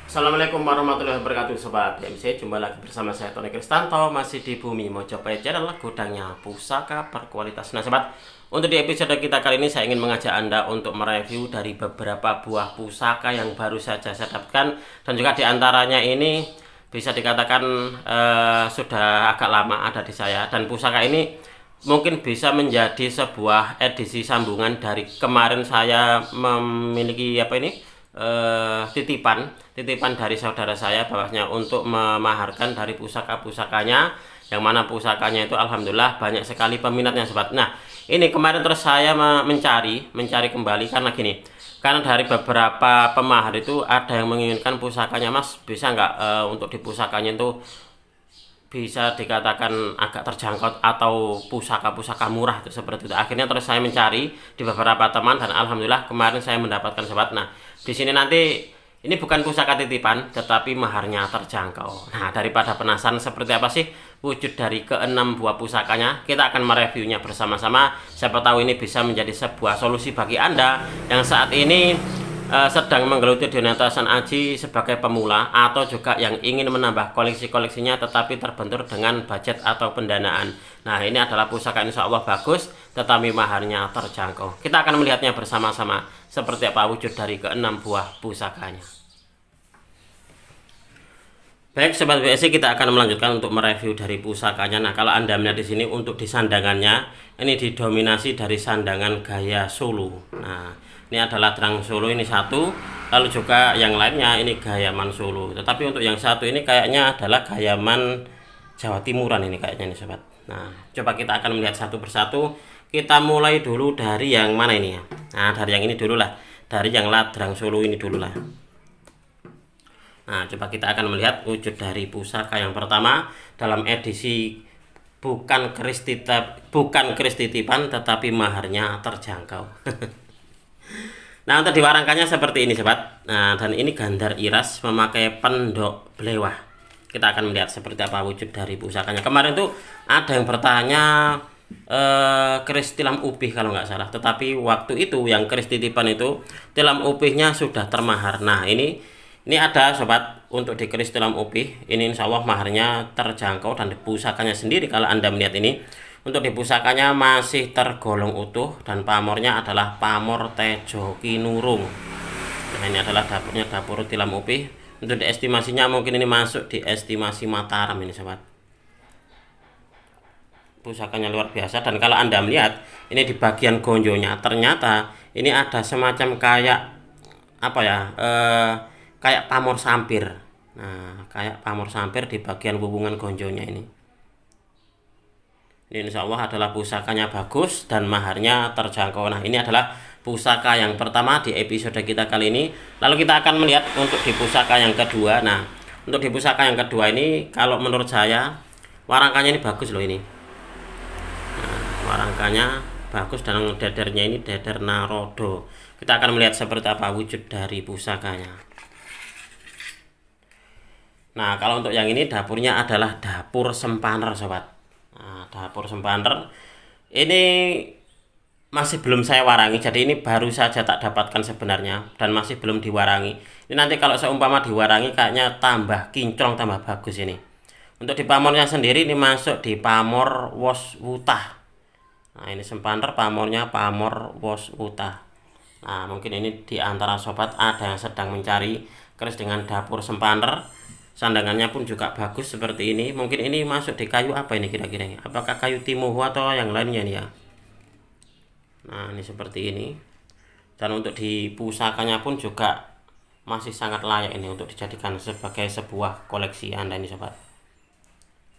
Assalamualaikum warahmatullahi wabarakatuh Sobat BMC. Jumpa lagi bersama saya Tony Kristanto, masih di Bumi Mojopahit adalah gudangnya pusaka berkualitas. Nah Sobat, untuk di episode kita kali ini saya ingin mengajak Anda untuk mereview dari beberapa buah pusaka yang baru saja saya dapatkan. Dan juga diantaranya ini bisa dikatakan sudah agak lama ada di saya. Dan pusaka ini mungkin bisa menjadi sebuah edisi sambungan dari kemarin saya memiliki titipan dari saudara saya bahwasanya untuk memaharkan dari pusakanya, yang mana pusakanya itu alhamdulillah banyak sekali peminatnya Sobat. Nah ini kemarin terus saya mencari kembali karena gini, karena dari beberapa pemahar itu ada yang menginginkan pusakanya, Mas bisa nggak untuk di pusakanya itu bisa dikatakan agak terjangkau atau pusaka-pusaka murah itu seperti itu. Akhirnya terus saya mencari di beberapa teman dan alhamdulillah kemarin saya mendapatkan Sobat. Nah di sini nanti ini bukan pusaka titipan tetapi maharnya terjangkau. Nah daripada penasaran seperti apa sih wujud dari keenam buah pusakanya, kita akan mereviewnya bersama-sama. Siapa tahu ini bisa menjadi sebuah solusi bagi Anda yang saat ini sedang menggeluti dunia tasan aji sebagai pemula, atau juga yang ingin menambah koleksinya tetapi terbentur dengan budget atau pendanaan. Nah ini adalah pusaka insya Allah bagus tetapi maharnya terjangkau. Kita akan melihatnya bersama-sama seperti apa wujud dari keenam buah pusakanya. Baik Sobat BSC, kita akan melanjutkan untuk mereview dari pusakanya. Nah kalau Anda melihat di sini untuk di sandangannya ini didominasi dari sandangan gaya Solo. Nah ini adalah Drang Solo ini satu, lalu juga yang lainnya ini gayaman Solo. Tetapi untuk yang satu ini kayaknya adalah gayaman Jawa Timuran ini kayaknya nih Sobat. Nah coba kita akan melihat satu persatu. Kita mulai dulu dari yang mana ini ya. Nah dari yang ini dulu lah, dari yang Ladrang Solo ini dulu lah. Nah coba kita akan melihat wujud dari pusaka yang pertama dalam edisi bukan keris titipan tetapi maharnya terjangkau. Nah untuk diwarangkannya seperti ini Sobat. Nah dan ini gandar iras memakai pendok belewah. Kita akan melihat seperti apa wujud dari pusakanya. Kemarin tuh ada yang bertanya keris tilam upih kalau nggak salah, tetapi waktu itu yang keris titipan itu tilam upihnya sudah termahar. Nah ini ada Sobat, untuk di keris tilam upih ini insya Allah maharnya terjangkau. Dan di pusakanya sendiri kalau Anda melihat ini, untuk di pusakanya masih tergolong utuh dan pamornya adalah pamor Tejo Kinurung. Nah ini adalah dapurnya, dapur tilam upih. Untuk diestimasinya mungkin ini masuk di estimasi Mataram ini Sobat. Pusakanya luar biasa. Dan kalau Anda melihat ini di bagian gonjonya ternyata ini ada semacam kayak apa ya, kayak pamor sampir. Nah kayak pamor sampir di bagian hubungan gonjonya ini. Ini insya Allah adalah pusakanya bagus dan maharnya terjangkau. Nah ini adalah pusaka yang pertama di episode kita kali ini. Lalu kita akan melihat untuk di pusaka yang kedua. Nah untuk di pusaka yang kedua ini kalau menurut saya warangkanya ini bagus loh ini. Nah, warangkanya bagus dan dedernya ini deder Narodo. Kita akan melihat seperti apa wujud dari pusakanya. Nah kalau untuk yang ini dapurnya adalah dapur sempaner Sobat. Nah, dapur sempaner ini masih belum saya warangi, jadi ini baru saja tak dapatkan sebenarnya dan masih belum diwarangi. Ini nanti kalau seumpama diwarangi kayaknya tambah kinclong, tambah bagus ini. Untuk di pamornya sendiri ini masuk di pamor Wos Wutah. Nah ini sempaner pamornya pamor Wos Wutah. Nah mungkin ini di antara Sobat ada yang sedang mencari keris dengan dapur sempaner. Sandangannya pun juga bagus seperti ini. Mungkin ini masuk di kayu apa ini kira-kira? Apakah kayu timuhu atau yang lainnya nih ya? Nah ini seperti ini. Dan untuk di pusakanya pun juga masih sangat layak ini untuk dijadikan sebagai sebuah koleksi Anda ini Sobat.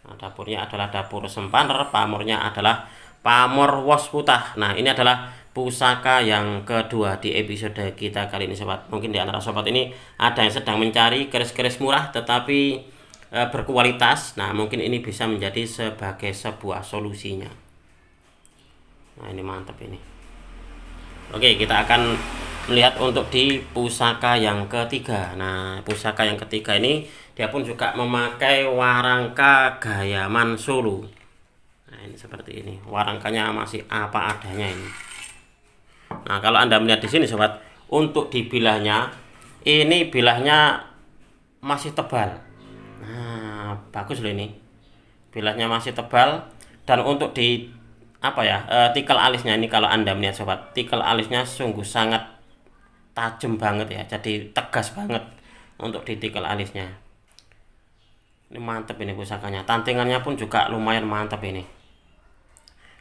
Nah dapurnya adalah dapur sempaner, pamornya adalah pamor Wos Wutah. Nah ini adalah pusaka yang kedua di episode kita kali ini Sobat. Mungkin di antara Sobat ini ada yang sedang mencari keris-keris murah tetapi berkualitas. Nah mungkin ini bisa menjadi sebagai sebuah solusinya. Nah ini mantap ini. Oke kita akan melihat untuk di pusaka yang ketiga. Nah pusaka yang ketiga ini dia pun juga memakai warangka gayaman Solo. Nah ini seperti ini, warangkanya masih apa adanya ini. Nah kalau Anda melihat di sini Sobat, untuk di bilahnya ini bilahnya masih tebal. Nah, bagus loh ini. Bilahnya masih tebal, dan untuk di apa ya, tikel alisnya ini kalau Anda melihat sobat, tikel alisnya sungguh sangat tajam banget ya. Jadi tegas banget untuk di tikel alisnya. Ini mantep ini pusakanya. Tantingannya pun juga lumayan mantap ini.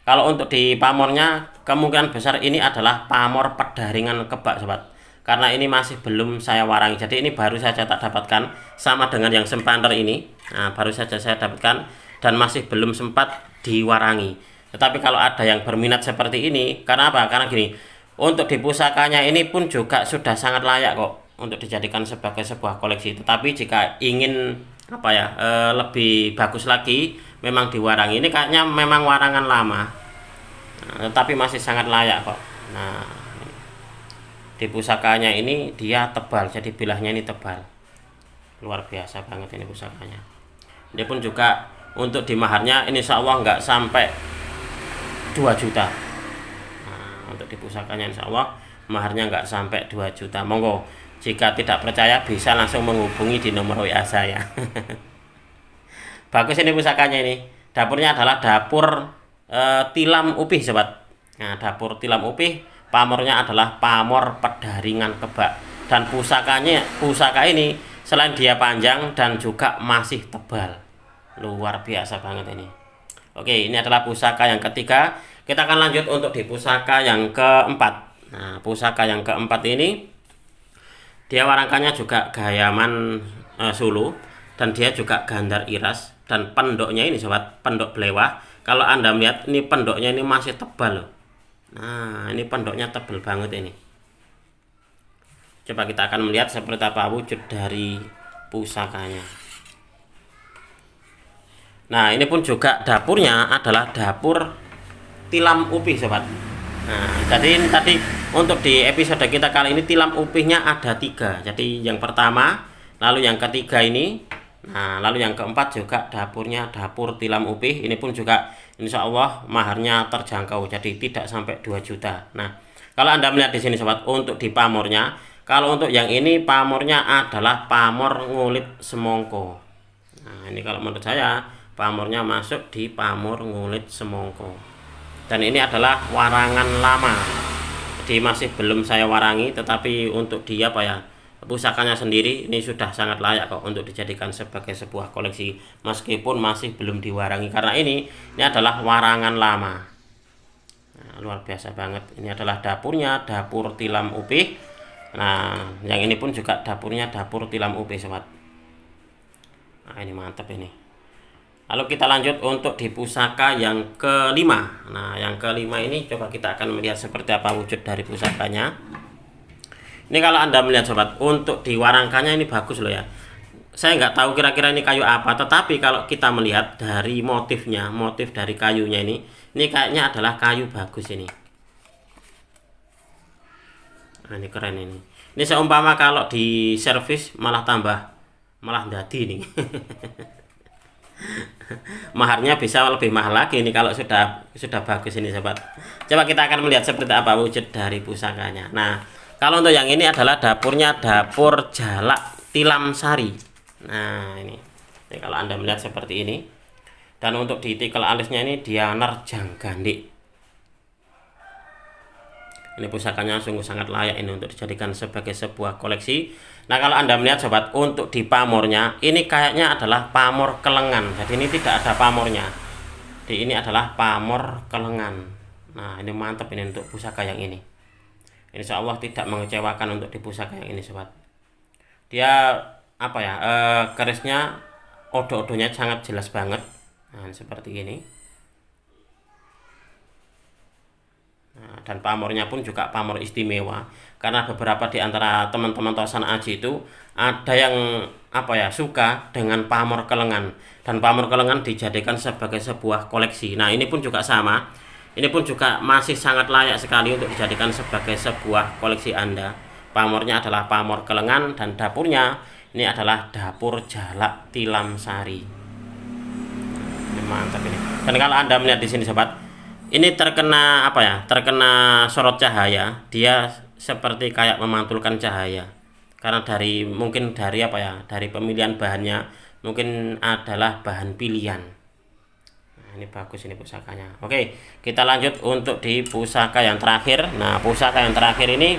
Kalau untuk di pamornya, kemungkinan besar ini adalah pamor pedaringan kebak sobat. Karena ini masih belum saya warangi. Jadi ini baru saja tak dapatkan, sama dengan yang sempander ini. Nah, baru saja saya dapatkan dan masih belum sempat diwarangi. Tetapi kalau ada yang berminat seperti ini, karena apa? Karena gini, untuk di pusakanya ini pun juga sudah sangat layak kok untuk dijadikan sebagai sebuah koleksi. Tetapi jika ingin apa ya, lebih bagus lagi, memang diwarangi. Ini kayaknya memang warangan lama, nah, tetapi masih sangat layak kok. Nah, di pusakanya ini dia tebal, jadi bilahnya ini tebal, luar biasa banget ini pusakanya. Dia pun juga untuk di maharnya ini insya Allah nggak sampai 2 juta. Nah, untuk di pusakanya insya Allah maharnya nggak sampai 2 juta. Monggo jika tidak percaya bisa langsung menghubungi di nomor WA saya. Bagus ini pusakanya ini. Dapurnya adalah dapur tilam upih sobat. Nah, dapur tilam upih, pamornya adalah pamor pedaringan kebak, dan pusaka ini selain dia panjang dan juga masih tebal, luar biasa banget ini. Oke, ini adalah pusaka yang ketiga. Kita akan lanjut untuk di pusaka yang keempat. Nah, pusaka yang keempat ini dia warangkannya juga gayaman Sulu, dan dia juga gandar iras, dan pendoknya ini sobat, pendok belewah. Kalau Anda melihat ini pendoknya ini masih tebal loh. Nah, ini pendoknya tebal banget ini. Coba kita akan melihat seperti apa wujud dari pusakanya. Nah, ini pun juga dapurnya adalah dapur tilam upih sobat. Nah, jadi ini tadi untuk di episode kita kali ini tilam upihnya ada 3. Jadi yang pertama, lalu yang ketiga ini, nah lalu yang keempat juga dapurnya dapur tilam upih. Ini pun juga insya Allah maharnya terjangkau, jadi tidak sampai 2 juta. Nah, kalau Anda melihat di sini sobat, untuk di pamornya, kalau untuk yang ini pamornya adalah pamor ngulit semongko. Nah, ini kalau menurut saya pamornya masuk di pamor ngulit semongko. Dan ini adalah warangan lama, jadi masih belum saya warangi. Tetapi untuk dia apa ya, pusakanya sendiri ini sudah sangat layak kok untuk dijadikan sebagai sebuah koleksi, meskipun masih belum diwarangi, karena ini adalah warangan lama. Nah, luar biasa banget. Ini adalah dapurnya dapur tilam upih. Nah, yang ini pun juga dapurnya dapur tilam upih sobat. Nah, ini mantap ini. Lalu kita lanjut untuk di pusaka yang kelima. Nah, yang kelima ini coba kita akan melihat seperti apa wujud dari pusakanya. Ini kalau Anda melihat sobat, untuk diwarangkannya ini bagus loh ya. Saya nggak tahu kira-kira ini kayu apa, tetapi kalau kita melihat dari motifnya, motif dari kayunya ini kayaknya adalah kayu bagus ini. Nah, ini keren ini. Ini seumpama kalau di servis malah dadi nih. Maharnya bisa lebih mahal lagi ini kalau sudah bagus ini sobat. Coba kita akan melihat seperti apa wujud dari pusakanya. Nah, kalau untuk yang ini adalah dapurnya dapur jalak tilam sari. Nah, ini kalau Anda melihat seperti ini. Dan untuk di tikel alisnya ini dia nerjang gandik. Ini pusakanya sungguh sangat layak ini untuk dijadikan sebagai sebuah koleksi. Nah, kalau Anda melihat sobat, untuk di pamornya ini kayaknya adalah pamor kelengan. Jadi ini tidak ada pamornya. Jadi ini adalah pamor kelengan. Nah, ini mantap ini untuk pusaka yang ini. Insya Allah tidak mengecewakan untuk di pusaka yang ini sobat. Dia apa ya, kerisnya odo-odonya sangat jelas banget. Nah, seperti ini. Nah, dan pamornya pun juga pamor istimewa, karena beberapa di antara teman-teman Tosan Aji itu ada yang apa ya, suka dengan pamor kelengan, dan pamor kelengan dijadikan sebagai sebuah koleksi. Nah, ini pun juga sama. Ini pun juga masih sangat layak sekali untuk dijadikan sebagai sebuah koleksi Anda. Pamornya adalah pamor kelengan, dan dapurnya ini adalah dapur jalak tilam sari. Ini mantap ini. Dan kalau Anda melihat di sini sobat, ini terkena apa ya? Terkena sorot cahaya. Dia seperti kayak memantulkan cahaya. karena mungkin dari apa ya, dari pemilihan bahannya mungkin adalah bahan pilihan. Nah, ini bagus ini pusakanya. Oke, kita lanjut untuk di pusaka yang terakhir. Nah, pusaka yang terakhir ini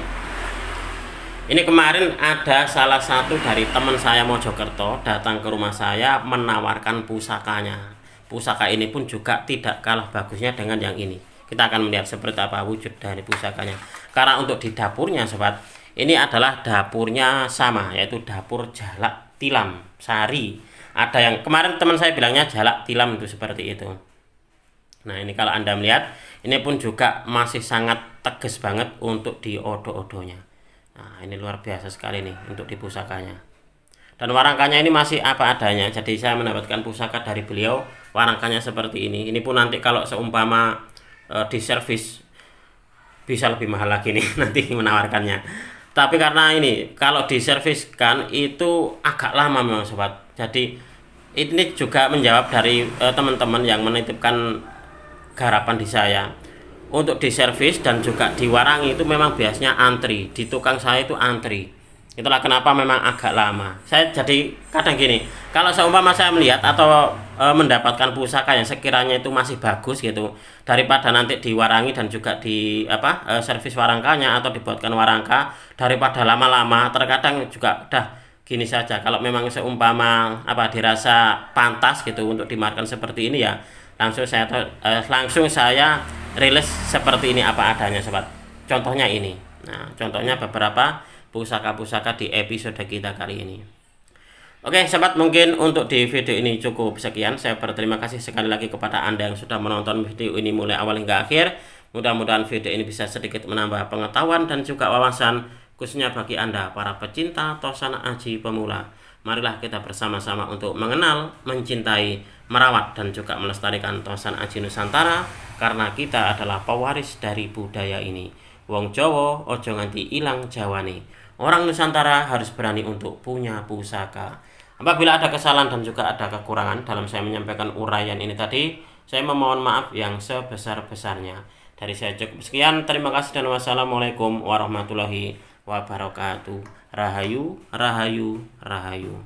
kemarin ada salah satu dari teman saya Mojokerto datang ke rumah saya menawarkan pusakanya. Pusaka ini pun juga tidak kalah bagusnya dengan yang ini. Kita akan melihat seperti apa wujud dari pusakanya. Karena untuk di dapurnya sobat, ini adalah dapurnya sama, yaitu dapur jalak tilam sari. Ada yang kemarin teman saya bilangnya jalak tilam itu seperti itu. Nah, ini kalau Anda melihat, ini pun juga masih sangat tegas banget untuk di odo-odonya. Nah, ini luar biasa sekali nih untuk di pusakanya. Dan warangkanya ini masih apa adanya. Jadi saya mendapatkan pusaka dari beliau, warangkanya seperti ini. Ini pun nanti kalau seumpama di servis bisa lebih mahal lagi nih nanti menawarkannya. Tapi karena ini kalau diserviskan itu agak lama memang sobat. Jadi ini juga menjawab dari teman-teman yang menitipkan garapan di saya. Untuk diservis dan juga diwarangi itu memang biasanya antri. Di tukang saya itu antri. Itulah kenapa memang agak lama. Saya jadi kadang gini, kalau seumpama saya melihat atau mendapatkan pusaka yang sekiranya itu masih bagus gitu, daripada nanti diwarangi dan juga di servis warangkanya atau dibuatkan warangka, daripada lama-lama, terkadang juga udah gini saja. Kalau memang seumpama dirasa pantas gitu untuk dimarkan seperti ini ya, langsung saya rilis seperti ini apa adanya sobat. Contohnya ini. Nah, contohnya beberapa pusaka-pusaka di episode kita kali ini. Oke sobat, mungkin untuk di video ini cukup sekian. Saya berterima kasih sekali lagi kepada Anda yang sudah menonton video ini mulai awal hingga akhir. Mudah-mudahan video ini bisa sedikit menambah pengetahuan dan juga wawasan, khususnya bagi Anda para pecinta Tosana Aji pemula. Marilah kita bersama-sama untuk mengenal, mencintai, merawat dan juga melestarikan Tosana Aji Nusantara, karena kita adalah pewaris dari budaya ini. Wong Jawa ojo nganti ilang jawane. Orang Nusantara harus berani untuk punya pusaka. Apabila ada kesalahan dan juga ada kekurangan dalam saya menyampaikan uraian ini tadi, saya memohon maaf yang sebesar-besarnya. Dari saya cukup sekian. Terima kasih dan wassalamualaikum warahmatullahi wabarakatuh. Rahayu, rahayu, rahayu.